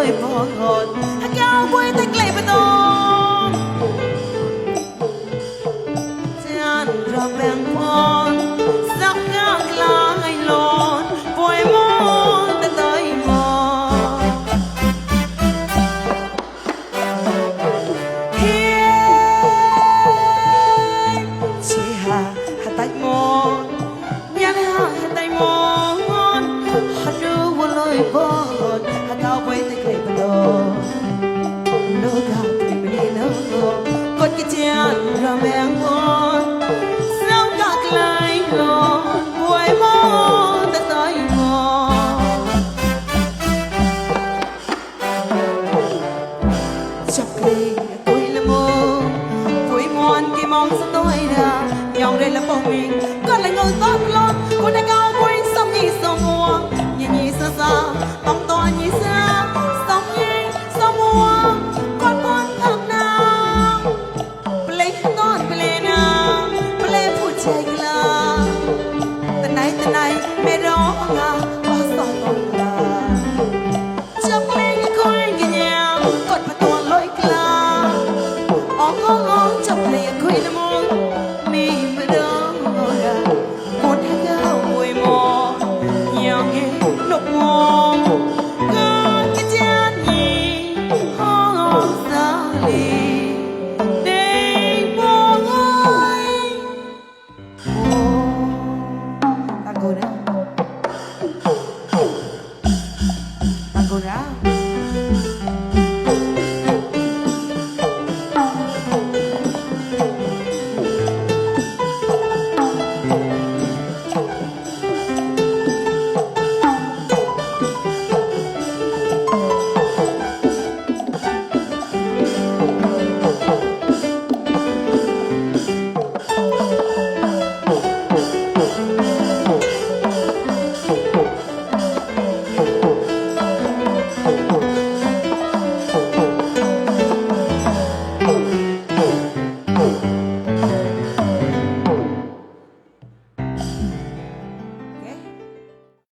lôi bỏ ngọt hát cao quay thích lệ bà tôn chan ra bèn con sắc ngạc lá ngày lon vội mòn ta tới mòn chỉ hà hà tay mòn nhắc hà tay mòn hà đưa qua lôi bỏ ngọt hát cao quay thích lệ bà tôn nô gạo thì mình đi nấu con cái chén ra bèn con sao gác lại lon vội mòn ta tới mòn chọc ly tôi là mơ vui mòn cái mong sao tôi ra nhau đây là bông mình